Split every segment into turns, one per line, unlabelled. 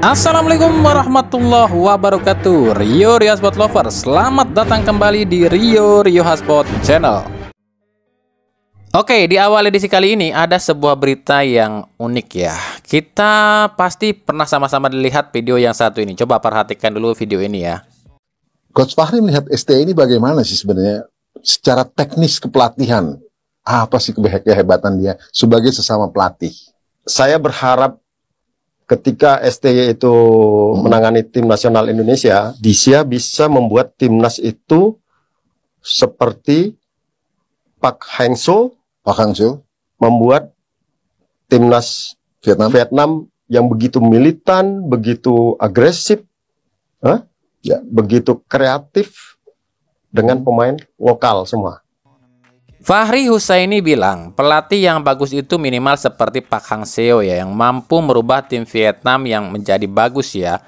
Assalamualaikum warahmatullahi wabarakatuh. Rio Hotspot Lovers, selamat datang kembali di Rio Hotspot Channel. Oke, di awal edisi kali ini ada sebuah berita yang unik ya. Kita pasti pernah sama-sama dilihat video yang satu ini. Coba perhatikan dulu video ini ya.
Coach Fahri melihat STI ini bagaimana sih sebenarnya secara teknis kepelatihan? Apa sih kehebatan dia sebagai sesama pelatih?
Saya berharap ketika STY itu menangani tim nasional Indonesia, dia bisa membuat timnas itu seperti Pak Hangzhou membuat timnas Vietnam yang begitu militan, begitu agresif, begitu kreatif dengan pemain lokal semua.
Fahri Husaini bilang, pelatih yang bagus itu minimal seperti Pak Hangzhou ya, yang mampu merubah tim Vietnam yang menjadi bagus ya.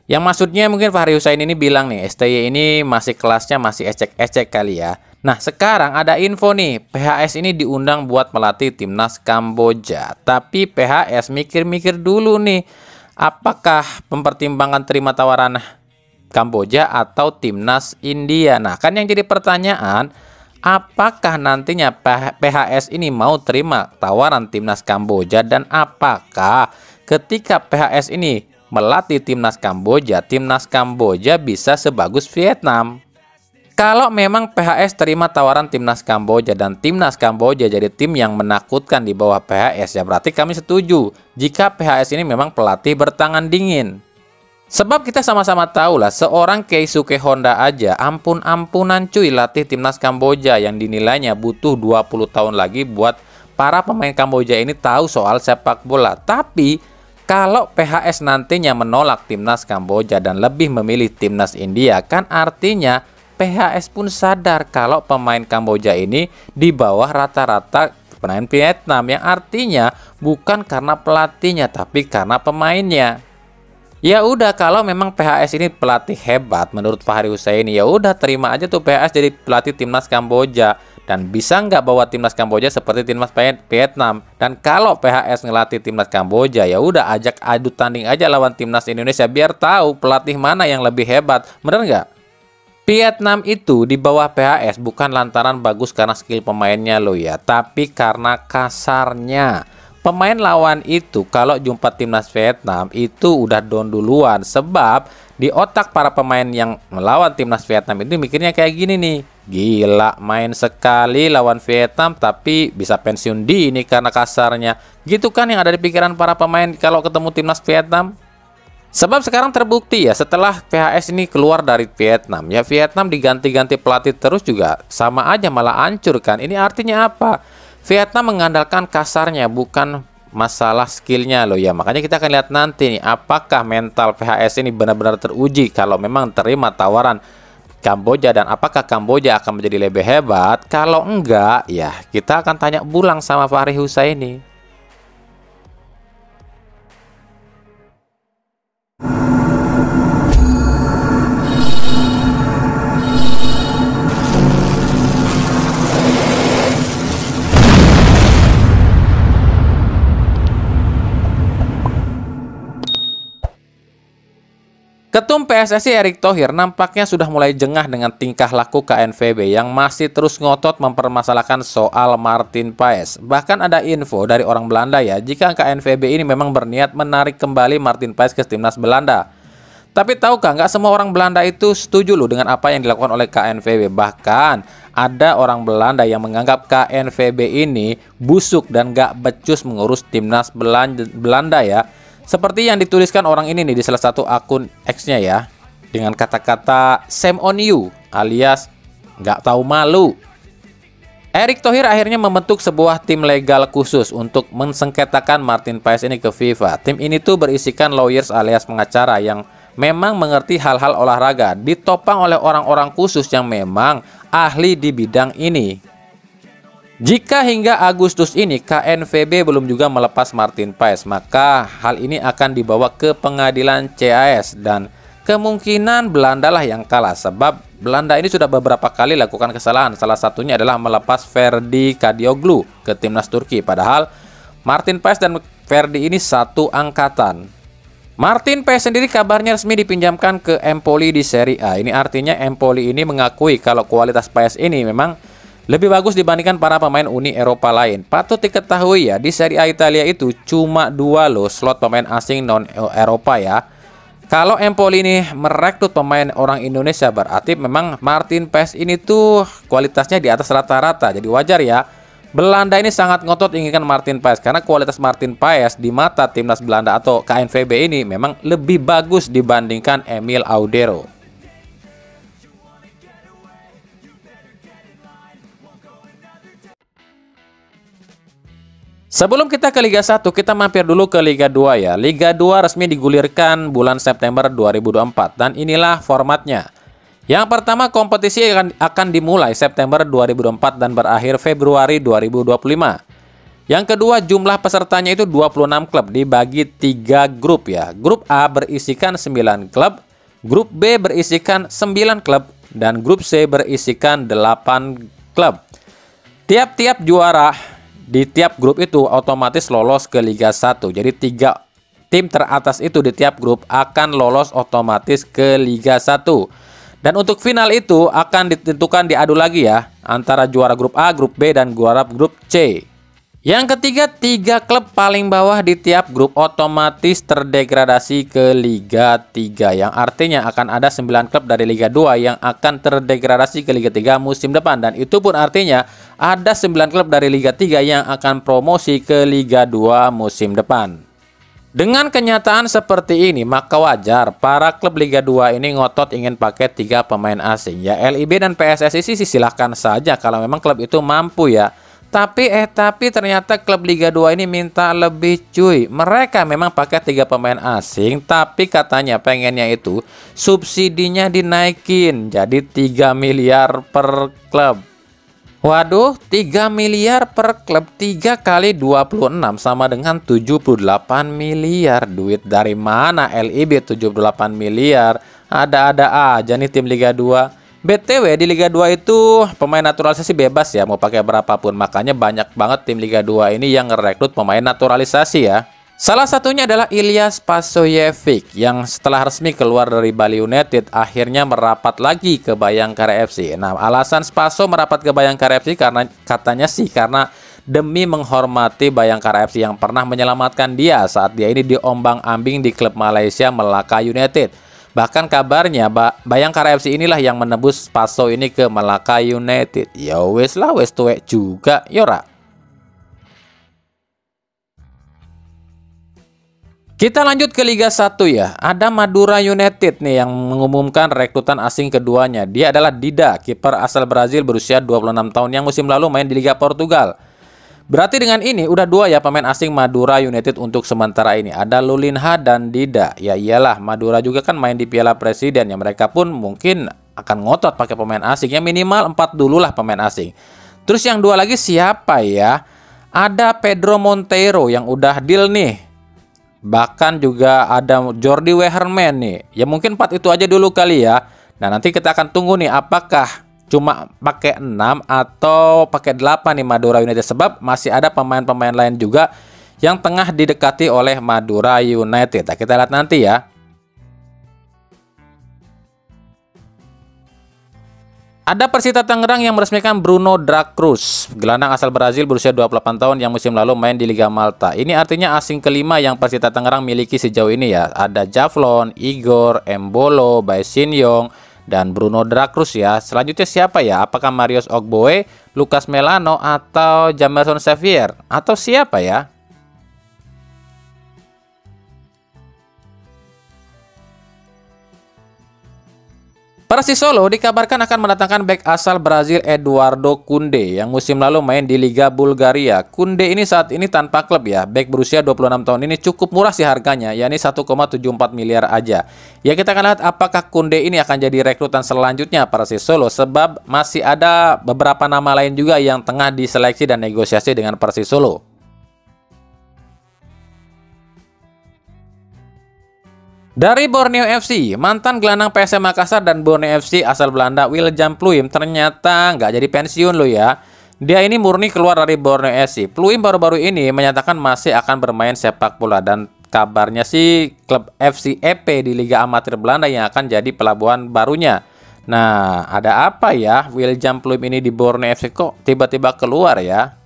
Yang maksudnya mungkin Fahri Husaini ini bilang nih, STY ini masih kelasnya masih ecek-ecek kali ya. Nah sekarang ada info nih, PHS ini diundang buat melatih timnas Kamboja. Tapi PHS mikir-mikir dulu nih, apakah mempertimbangkan terima tawaran Kamboja atau timnas India? Nah kan yang jadi pertanyaan, apakah nantinya PHS ini mau terima tawaran timnas Kamboja, dan apakah ketika PHS ini melatih timnas Kamboja bisa sebagus Vietnam? Kalau memang PHS terima tawaran timnas Kamboja dan timnas Kamboja jadi tim yang menakutkan di bawah PHS, ya berarti kami setuju jika PHS ini memang pelatih bertangan dingin. Sebab kita sama-sama tahu lah, seorang Keisuke Honda aja ampun-ampunan cuy latih timnas Kamboja yang dinilainya butuh 20 tahun lagi buat para pemain Kamboja ini tahu soal sepak bola. Tapi kalau PHS nantinya menolak timnas Kamboja dan lebih memilih timnas India, kan artinya PHS pun sadar kalau pemain Kamboja ini di bawah rata-rata pemain Vietnam, yang artinya bukan karena pelatihnya tapi karena pemainnya. Ya udah, kalau memang PHS ini pelatih hebat menurut Fahri Husaini, ya udah terima aja tuh PHS jadi pelatih timnas Kamboja, dan bisa nggak bawa timnas Kamboja seperti timnas Vietnam. Dan kalau PHS ngelatih timnas Kamboja, ya udah ajak adu tanding aja lawan timnas Indonesia biar tahu pelatih mana yang lebih hebat, bener nggak? Vietnam itu di bawah PHS bukan lantaran bagus karena skill pemainnya loh ya, tapi karena kasarnya. Pemain lawan itu kalau jumpa timnas Vietnam itu udah down duluan, sebab di otak para pemain yang melawan timnas Vietnam itu mikirnya kayak gini nih, gila main sekali lawan Vietnam tapi bisa pensiun dini karena kasarnya. Gitu kan yang ada di pikiran para pemain kalau ketemu timnas Vietnam. Sebab sekarang terbukti ya, setelah PHS ini keluar dari Vietnam, ya Vietnam diganti-ganti pelatih terus juga sama aja malah hancur kan. Ini artinya apa? Vietnam mengandalkan kasarnya, bukan masalah skillnya loh ya. Makanya kita akan lihat nanti nih, apakah mental PHS ini benar-benar teruji kalau memang terima tawaran Kamboja, dan apakah Kamboja akan menjadi lebih hebat. Kalau enggak, ya kita akan tanya bulang sama Fahri Husaini. Ketum PSSI Erick Thohir nampaknya sudah mulai jengah dengan tingkah laku KNVB yang masih terus ngotot mempermasalahkan soal Martin Paes. Bahkan ada info dari orang Belanda ya, jika KNVB ini memang berniat menarik kembali Martin Paes ke timnas Belanda. Tapi tahukah, nggak semua orang Belanda itu setuju loh dengan apa yang dilakukan oleh KNVB. Bahkan ada orang Belanda yang menganggap KNVB ini busuk dan nggak becus mengurus timnas Belanda ya. Seperti yang dituliskan orang ini nih di salah satu akun X-nya ya, dengan kata-kata "shame on you" alias nggak tahu malu. Erick Thohir akhirnya membentuk sebuah tim legal khusus untuk mensengketakan Martin Paes ini ke FIFA. Tim ini tuh berisikan lawyers alias pengacara yang memang mengerti hal-hal olahraga, ditopang oleh orang-orang khusus yang memang ahli di bidang ini. Jika hingga Agustus ini KNVB belum juga melepas Martin Paes, maka hal ini akan dibawa ke pengadilan CAS dan kemungkinan Belanda lah yang kalah, sebab Belanda ini sudah beberapa kali lakukan kesalahan. Salah satunya adalah melepas Ferdi Kadioglu ke timnas Turki, padahal Martin Paes dan Ferdi ini satu angkatan. Martin Paes sendiri kabarnya resmi dipinjamkan ke Empoli di Serie A. Ini artinya Empoli ini mengakui kalau kualitas Paes ini memang lebih bagus dibandingkan para pemain Uni Eropa lain. Patut diketahui ya, di Serie A Italia itu cuma 2 loh slot pemain asing non-Eropa ya. Kalau Empoli ini merekrut pemain orang Indonesia, berarti memang Martin Paes ini tuh kualitasnya di atas rata-rata. Jadi wajar ya, Belanda ini sangat ngotot inginkan Martin Paes karena kualitas Martin Paes di mata timnas Belanda atau KNVB ini memang lebih bagus dibandingkan Emil Audero. Sebelum kita ke Liga 1, kita mampir dulu ke Liga 2 ya. Liga 2 resmi digulirkan bulan September 2024 dan inilah formatnya. Yang pertama, kompetisi akan dimulai September 2024 dan berakhir Februari 2025. Yang kedua, jumlah pesertanya itu 26 klub dibagi 3 grup ya. Grup A berisikan 9 klub, grup B berisikan 9 klub, dan grup C berisikan 8 klub. Tiap-tiap juara di tiap grup itu otomatis lolos ke Liga 1. Jadi 3 tim teratas itu di tiap grup akan lolos otomatis ke Liga 1. Dan untuk final itu akan ditentukan diadu lagi ya, antara juara grup A, grup B, dan juara grup C. Yang ketiga, 3 klub paling bawah di tiap grup otomatis terdegradasi ke Liga 3. Yang artinya akan ada 9 klub dari Liga 2 yang akan terdegradasi ke Liga 3 musim depan. Dan itu pun artinya ada 9 klub dari Liga 3 yang akan promosi ke Liga 2 musim depan. Dengan kenyataan seperti ini, maka wajar para klub Liga 2 ini ngotot ingin pakai 3 pemain asing. Ya LIB dan PSSI sih silahkan saja kalau memang klub itu mampu ya. Tapi ternyata klub Liga 2 ini minta lebih cuy. Mereka memang pakai 3 pemain asing, tapi katanya pengennya itu subsidinya dinaikin jadi 3 miliar per klub. Waduh, 3 miliar per klub, 3 kali 26 sama dengan 78 miliar. Duit dari mana LIB 78 miliar? Ada-ada aja nih tim Liga 2. BTW di Liga 2 itu pemain naturalisasi bebas ya, mau pakai berapapun. Makanya banyak banget tim Liga 2 ini yang ngerekrut pemain naturalisasi ya. Salah satunya adalah Ilyas Pasojevic yang setelah resmi keluar dari Bali United akhirnya merapat lagi ke Bayangkara FC. Nah, alasan Spaso merapat ke Bayangkara FC katanya karena demi menghormati Bayangkara FC yang pernah menyelamatkan dia saat dia ini diombang-ambing di klub Malaysia Melaka United. Bahkan kabarnya Bayangkara FC inilah yang menebus Spaso ini ke Melaka United. Ya wes lah, wes tuwek juga yora. Kita lanjut ke Liga 1 ya. Ada Madura United nih yang mengumumkan rekrutan asing keduanya. Dia adalah Dida, kiper asal Brazil berusia 26 tahun yang musim lalu main di Liga Portugal. Berarti dengan ini udah 2 ya pemain asing Madura United untuk sementara ini. Ada Lulinha dan Dida. Ya iyalah, Madura juga kan main di Piala Presiden ya. Mereka pun mungkin akan ngotot pakai pemain asing. Ya minimal 4 dulu lah pemain asing. Terus yang 2 lagi siapa ya? Ada Pedro Monteiro yang udah deal nih. Bahkan juga ada Jordi Weherman nih. Ya mungkin 4 itu aja dulu kali ya. Nah nanti kita akan tunggu nih apakah cuma pakai 6 atau pakai 8 nih Madura United, sebab masih ada pemain-pemain lain juga yang tengah didekati oleh Madura United. Nah, kita lihat nanti ya. Ada Persita Tangerang yang meresmikan Bruno Dracruz, gelandang asal Brazil berusia 28 tahun yang musim lalu main di Liga Malta. Ini artinya asing kelima yang Persita Tangerang miliki sejauh ini ya. Ada Javlon, Igor, Embolo, Baesinyong, dan Bruno Dracruz ya. Selanjutnya siapa ya? Apakah Marius Ogboe, Lucas Melano, atau Jamerson Xavier? Atau siapa ya? Persis Solo dikabarkan akan mendatangkan bek asal Brazil Eduardo Kunde yang musim lalu main di Liga Bulgaria. Kunde ini saat ini tanpa klub ya. Bek berusia 26 tahun ini cukup murah sih harganya, yakni 1,74 miliar aja. Ya kita akan lihat apakah Kunde ini akan jadi rekrutan selanjutnya Persis Solo, sebab masih ada beberapa nama lain juga yang tengah diseleksi dan negosiasi dengan Persis Solo. Dari Borneo FC, mantan gelandang PSM Makassar dan Borneo FC asal Belanda William Pluim ternyata nggak jadi pensiun loh ya. Dia ini murni keluar dari Borneo FC. Pluim baru-baru ini menyatakan masih akan bermain sepak bola dan kabarnya sih klub FC EP di Liga Amatir Belanda yang akan jadi pelabuhan barunya. Nah, ada apa ya? William Pluim ini di Borneo FC kok tiba-tiba keluar ya?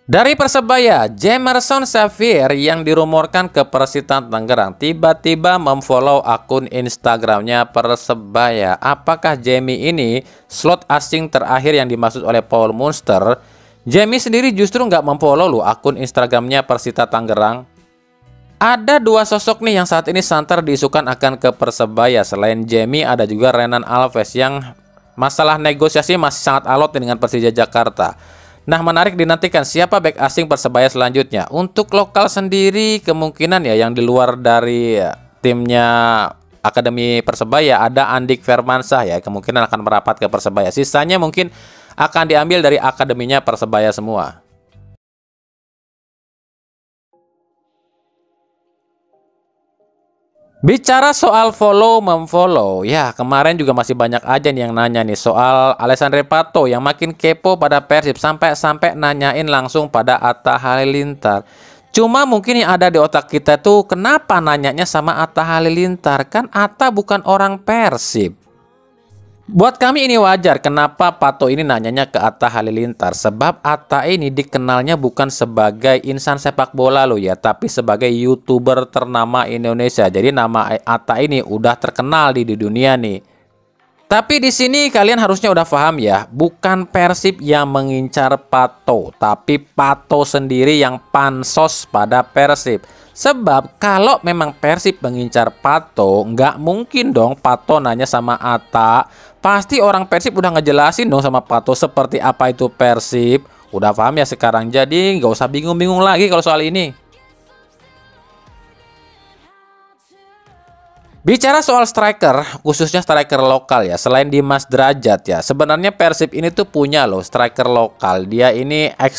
Dari Persebaya, Jemerson Xavier yang dirumorkan ke Persita Tangerang tiba-tiba memfollow akun Instagramnya Persebaya. Apakah Jamie ini slot asing terakhir yang dimaksud oleh Paul Munster? Jamie sendiri justru nggak memfollow loh akun Instagramnya Persita Tangerang. Ada dua sosok nih yang saat ini santer diisukan akan ke Persebaya. Selain Jamie, ada juga Renan Alves yang masalah negosiasi masih sangat alot dengan Persija Jakarta. Nah, menarik dinantikan siapa bek asing Persebaya selanjutnya. Untuk lokal sendiri kemungkinan ya yang di luar dari timnya Akademi Persebaya ada Andik Firmansyah ya, kemungkinan akan merapat ke Persebaya. Sisanya mungkin akan diambil dari akademinya Persebaya semua. Bicara soal follow memfollow, ya kemarin juga masih banyak aja nih yang nanya nih soal Alessandro Pato yang makin kepo pada Persib sampai nanyain langsung pada Atta Halilintar. Cuma mungkin yang ada di otak kita tuh kenapa nanyanya sama Atta Halilintar, kan Atta bukan orang Persib. Buat kami ini wajar kenapa Pato ini nanyanya ke Atta Halilintar, sebab Atta ini dikenalnya bukan sebagai insan sepak bola loh ya, tapi sebagai YouTuber ternama Indonesia. Jadi nama Atta ini udah terkenal di dunia nih. Tapi di sini kalian harusnya udah paham ya, bukan Persib yang mengincar Pato, tapi Pato sendiri yang pansos pada Persib. Sebab kalau memang Persib mengincar Pato, nggak mungkin dong Pato nanya sama Atta. Pasti orang Persib udah ngejelasin dong sama Pato seperti apa itu Persib. Udah paham ya sekarang, jadi nggak usah bingung-bingung lagi kalau soal ini. Bicara soal striker, khususnya striker lokal ya, selain Dimas Derajat ya, sebenarnya Persib ini tuh punya loh striker lokal. Dia ini ex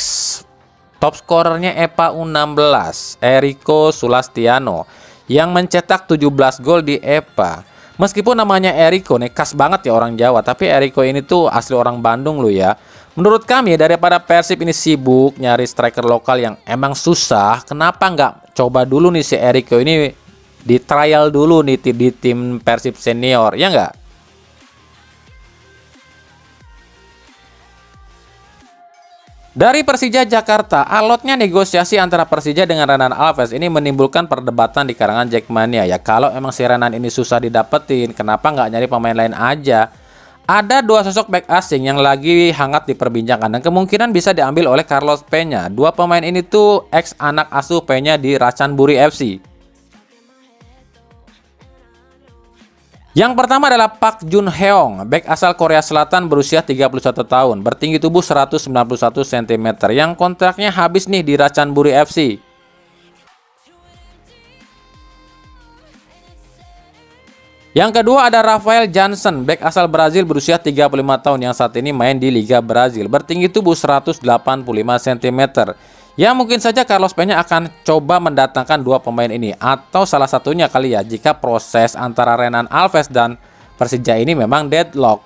top scorernya EPA U16, Eriko Sulastiano, yang mencetak 17 gol di EPA. Meskipun namanya Eriko nih khas banget ya orang Jawa, tapi Eriko ini tuh asli orang Bandung loh ya. Menurut kami daripada Persib ini sibuk nyari striker lokal yang emang susah, kenapa nggak coba dulu nih si Eriko ini di trial dulu nih di tim Persib senior, ya nggak? Dari Persija Jakarta, alotnya negosiasi antara Persija dengan Renan Alves ini menimbulkan perdebatan di kalangan Jackmania ya. Kalau emang si Renan ini susah didapetin, kenapa nggak nyari pemain lain aja? Ada dua sosok back asing yang lagi hangat diperbincangkan dan kemungkinan bisa diambil oleh Carlos Peña. Dua pemain ini tuh ex anak asuh Peña di Ratchanburi FC. Yang pertama adalah Pak Jun Heong, bek asal Korea Selatan berusia 31 tahun, bertinggi tubuh 191 cm, yang kontraknya habis nih di Ratchanburi FC. Yang kedua ada Rafael Jansen, bek asal Brazil berusia 35 tahun yang saat ini main di Liga Brazil, bertinggi tubuh 185 cm. Ya mungkin saja Carlos Peña akan coba mendatangkan dua pemain ini atau salah satunya kali ya jika proses antara Renan Alves dan Persija ini memang deadlock.